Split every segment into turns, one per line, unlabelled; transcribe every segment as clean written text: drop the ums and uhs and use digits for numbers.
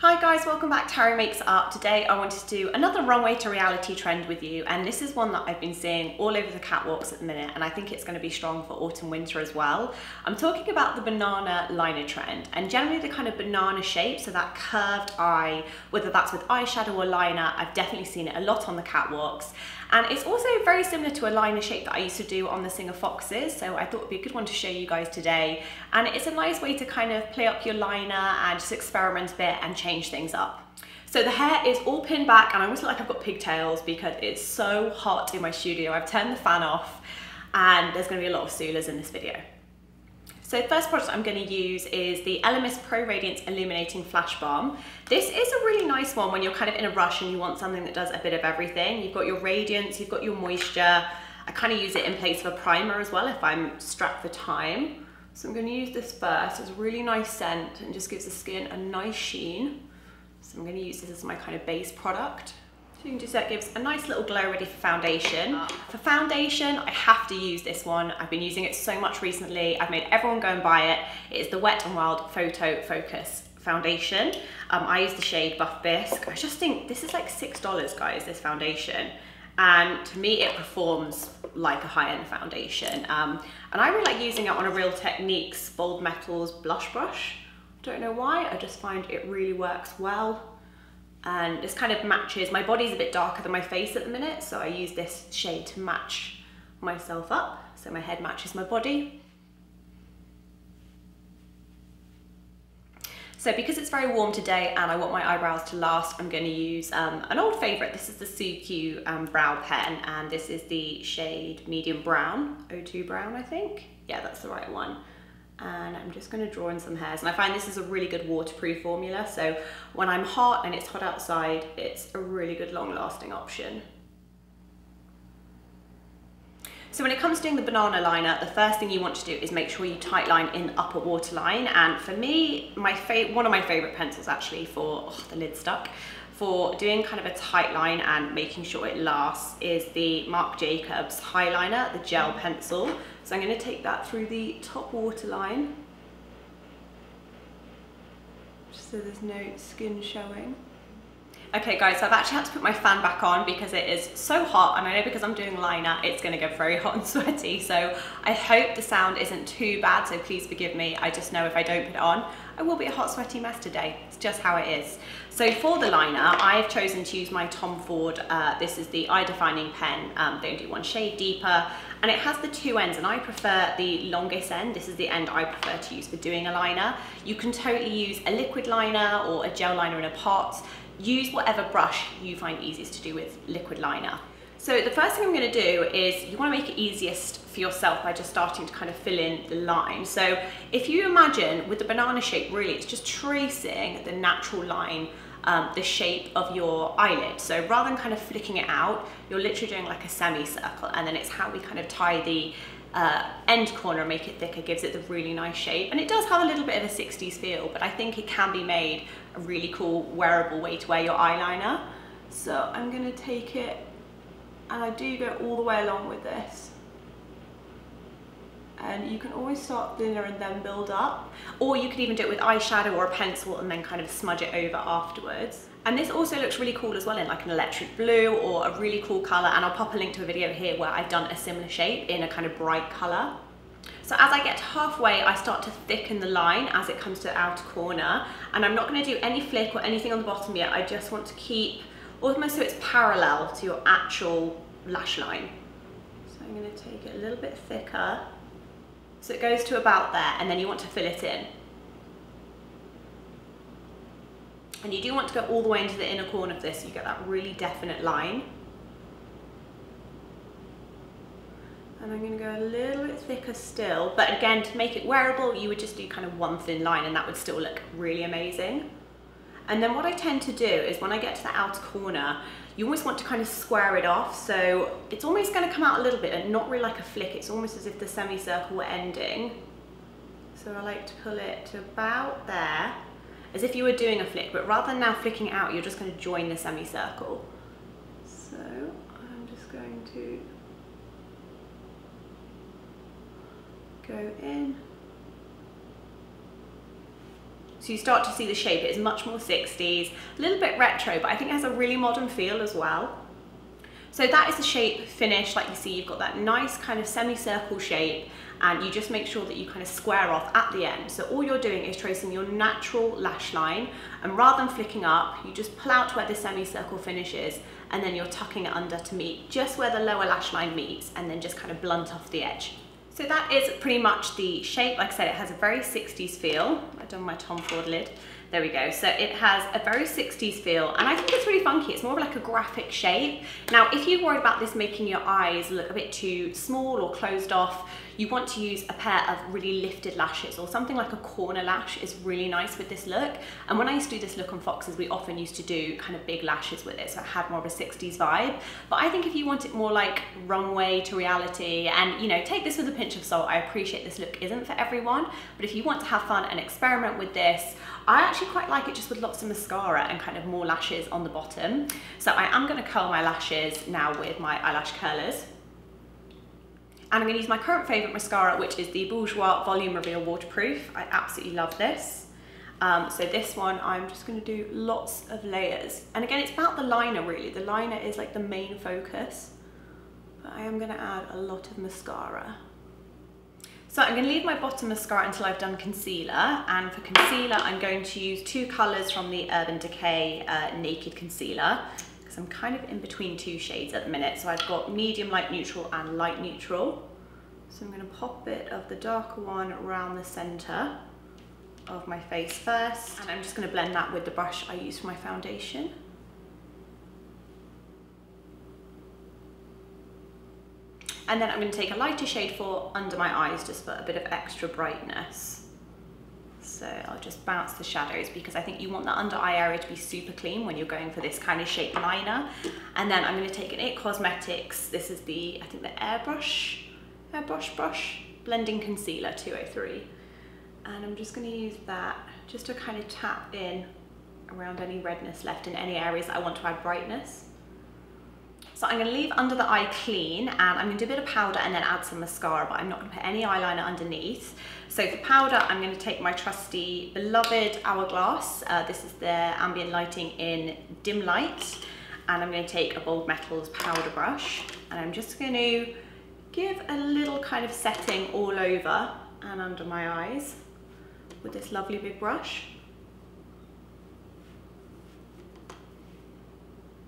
Hi guys, welcome back to Harry Makes Up. Today I wanted to do another runway to reality trend with you, and this is one that I've been seeing all over the catwalks at the minute, and I think it's going to be strong for autumn winter as well. I'm talking about the banana liner trend, and generally the kind of banana shape, so that curved eye, whether that's with eyeshadow or liner. I've definitely seen it a lot on the catwalks, and it's also very similar to a liner shape that I used to do on the Singer Foxes, so I thought it'd be a good one to show you guys today. And it's a nice way to kind of play up your liner and just experiment a bit and change things up. So the hair is all pinned back, and I almost look like I've got pigtails because it's so hot in my studio. I've turned the fan off and there's going to be a lot of Sulas in this video. So the first product I'm going to use is the Elemis Pro Radiance Illuminating Flash Balm. This is a really nice one when you're kind of in a rush and you want something that does a bit of everything. You've got your radiance, you've got your moisture. I kind of use it in place of a primer as well if I'm strapped for time. So I'm going to use this first. It's a really nice scent and just gives the skin a nice sheen. So I'm going to use this as my kind of base product. So you can just, that gives a nice little glow ready for foundation. For foundation, I have to use this one. I've been using it so much recently. I've made everyone go and buy it. It is the Wet n Wild Photofocus foundation. I use the shade Buff Bisque. I just think this is like $6, guys, this foundation. And to me, it performs like a high-end foundation. And I really like using it on a Real Techniques Bold Metals blush brush. Don't know why, I just find it really works well. And this kind of matches, my body's a bit darker than my face at the minute, so I use this shade to match myself up, so my head matches my body. So because it's very warm today and I want my eyebrows to last, I'm going to use an old favourite. This is the Suqqu brow pen, and this is the shade Medium Brown, 02 Brown I think. Yeah, that's the right one. And I'm just going to draw in some hairs, and I find this is a really good waterproof formula, so when I'm hot and it's hot outside, it's a really good long-lasting option. So when it comes to doing the banana liner, the first thing you want to do is make sure you tight line in the upper waterline. And for me, one of my favourite pencils actually for, the lid's stuck, for doing kind of a tight line and making sure it lasts is the Marc Highliner, the gel pencil. So I'm going to take that through the top waterline, just so there's no skin showing. Okay guys, so I've actually had to put my fan back on because it is so hot, and I know because I'm doing liner it's going to get very hot and sweaty, so I hope the sound isn't too bad, so please forgive me. I just know if I don't put it on, I will be a hot sweaty mess today. It's just how it is. So for the liner, I've chosen to use my Tom Ford, this is the eye defining pen. They only do one shade deeper, and it has the two ends, and I prefer the longest end. This is the end I prefer to use for doing a liner. You can totally use a liquid liner or a gel liner in a pot. Use whatever brush you find easiest to do with liquid liner. So the first thing I'm going to do is you want to make it easiest for yourself by just starting to kind of fill in the line. So if you imagine with the banana shape, really it's just tracing the natural line, the shape of your eyelid. So rather than kind of flicking it out, you're literally doing like a semicircle, and then it's how we kind of tie the end corner and make it thicker, gives it the really nice shape. And it does have a little bit of a 60s feel, but I think it can be made a really cool wearable way to wear your eyeliner. So I'm going to take it, and I do go all the way along with this. And you can always start thinner and then build up, or you could even do it with eyeshadow or a pencil and then kind of smudge it over afterwards. And this also looks really cool as well in like an electric blue or a really cool colour, and I'll pop a link to a video here where I've done a similar shape in a kind of bright colour. So as I get halfway, I start to thicken the line as it comes to the outer corner, and I'm not going to do any flick or anything on the bottom yet. I just want to keep almost so it's parallel to your actual lash line. So I'm going to take it a little bit thicker, so it goes to about there, and then you want to fill it in. And you do want to go all the way into the inner corner of this so you get that really definite line. And I'm going to go a little bit thicker still, but again, to make it wearable, you would just do kind of one thin line and that would still look really amazing. And then what I tend to do is when I get to the outer corner, you always want to kind of square it off, so it's almost going to come out a little bit and not really like a flick. It's almost as if the semicircle were ending. So I like to pull it to about there, as if you were doing a flick, but rather than now flicking out, you're just going to join the semicircle. So I'm just going to go in So you start to see the shape. It is much more 60s, a little bit retro, but I think it has a really modern feel as well. So that is the shape finished. Like you see, you've got that nice kind of semicircle shape, and you just make sure that you kind of square off at the end. So all you're doing is tracing your natural lash line, and rather than flicking up, you just pull out where the semicircle finishes, and then you're tucking it under to meet just where the lower lash line meets, and then just kind of blunt off the edge. So that is pretty much the shape. Like I said, it has a very 60s feel. I've done my Tom Ford lid. There we go. So it has a very 60s feel, and I think it's really funky. It's more of like a graphic shape. Now, if you're worried about this making your eyes look a bit too small or closed off, you want to use a pair of really lifted lashes, or something like a corner lash is really nice with this look. And when I used to do this look on Foxes, we often used to do kind of big lashes with it, so it had more of a 60s vibe. But I think if you want it more like runway to reality, and you know, take this with a pinch of salt. I appreciate this look isn't for everyone, but if you want to have fun and experiment with this, I actually quite like it just with lots of mascara and kind of more lashes on the bottom. So I am going to curl my lashes now with my eyelash curlers. And I'm going to use my current favourite mascara, which is the Bourjois Volume Reveal Waterproof. I absolutely love this. So this one, I'm just going to do lots of layers. And again, it's about the liner really. The liner is like the main focus. But I am going to add a lot of mascara. So I'm going to leave my bottom mascara until I've done concealer, and for concealer I'm going to use two colours from the Urban Decay Naked Concealer, because I'm kind of in between two shades at the minute. So I've got medium light neutral and light neutral. So I'm going to pop a bit of the darker one around the centre of my face first, and I'm just going to blend that with the brush I use for my foundation. And then I'm going to take a lighter shade for under my eyes, just for a bit of extra brightness. So I'll just bounce the shadows, because I think you want the under eye area to be super clean when you're going for this kind of shape liner. And then I'm going to take an IT Cosmetics, this is the, I think the Airbrush brush, Blending Concealer 203. And I'm just going to use that just to kind of tap in around any redness left in any areas that I want to add brightness. So I'm going to leave under the eye clean, and I'm going to do a bit of powder and then add some mascara, but I'm not going to put any eyeliner underneath. So for powder, I'm going to take my trusty beloved Hourglass. This is their Ambient Lighting in Dim Light. And I'm going to take a Bold Metals powder brush, and I'm just going to give a little kind of setting all over and under my eyes with this lovely big brush.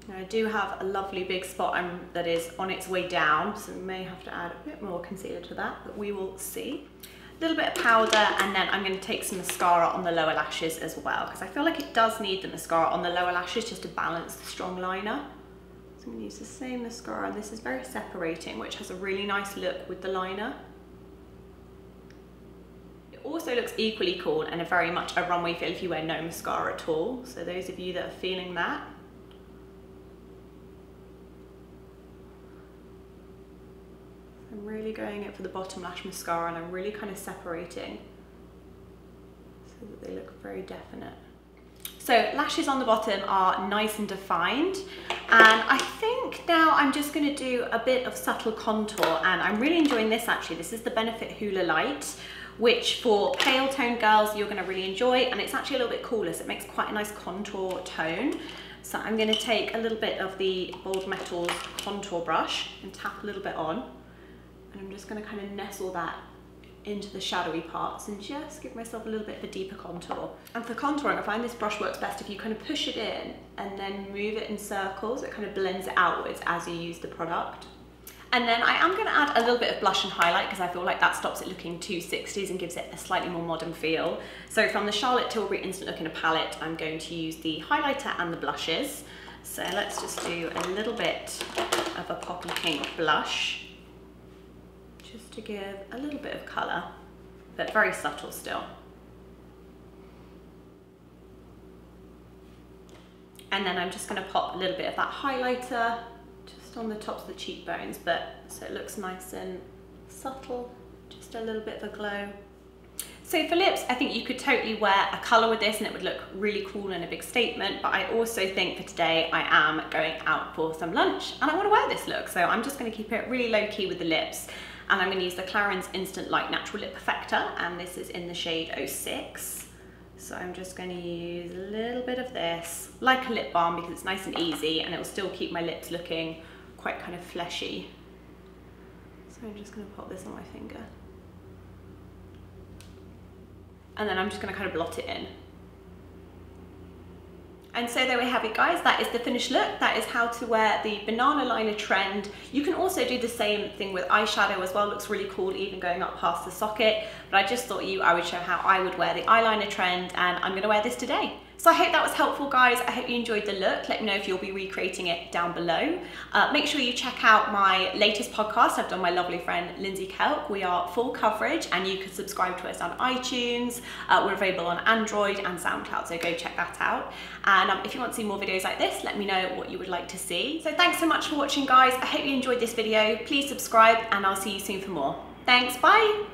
Now I do have a lovely big spot that is on its way down, so we may have to add a bit more concealer to that, but we will see. A little bit of powder, and then I'm going to take some mascara on the lower lashes as well, because I feel like it does need the mascara on the lower lashes just to balance the strong liner. So I'm going to use the same mascara, and this is very separating, which has a really nice look with the liner. It also looks equally cool and a very much a runway feel if you wear no mascara at all. So those of you that are feeling that, I'm really going in for the bottom lash mascara, and I'm really kind of separating so that they look very definite. So lashes on the bottom are nice and defined, and I think now I'm just going to do a bit of subtle contour, and I'm really enjoying this actually. This is the Benefit Hoola Lite, which for pale tone girls you're going to really enjoy, and it's actually a little bit cooler, so it makes quite a nice contour tone. So I'm going to take a little bit of the Bold Metals contour brush and tap a little bit on. And I'm just going to kind of nestle that into the shadowy parts and just give myself a little bit of a deeper contour. And for contouring, I find this brush works best if you kind of push it in and then move it in circles. It kind of blends it outwards as you use the product. And then I am going to add a little bit of blush and highlight, because I feel like that stops it looking too 60s and gives it a slightly more modern feel. So from the Charlotte Tilbury Instant Look in a palette, I'm going to use the highlighter and the blushes. So let's just do a little bit of a poppy pink blush, just to give a little bit of colour, but very subtle still. And then I'm just going to pop a little bit of that highlighter just on the tops of the cheekbones, but so it looks nice and subtle, just a little bit of a glow. So for lips, I think you could totally wear a colour with this and it would look really cool and a big statement, but I also think for today I am going out for some lunch and I want to wear this look, so I'm just going to keep it really low key with the lips. And I'm going to use the Clarins Instant Light Natural Lip Perfector, and this is in the shade 06. So I'm just going to use a little bit of this, like a lip balm, because it's nice and easy and it will still keep my lips looking quite kind of fleshy. So I'm just going to pop this on my finger. And then I'm just going to kind of blot it in. And so there we have it, guys. That is the finished look. That is how to wear the banana liner trend. You can also do the same thing with eyeshadow as well. Looks really cool, even going up past the socket. But I just thought I would show how I would wear the eyeliner trend, and I'm gonna wear this today. So I hope that was helpful, guys. I hope you enjoyed the look. Let me know if you'll be recreating it down below. Make sure you check out my latest podcast I've done with my lovely friend Lindsey. We are full coverage, and you can subscribe to us on iTunes. We're available on Android and SoundCloud, so go check that out. And if you want to see more videos like this, let me know what you would like to see. So thanks so much for watching, guys. I hope you enjoyed this video. Please subscribe, and I'll see you soon for more. Thanks, bye.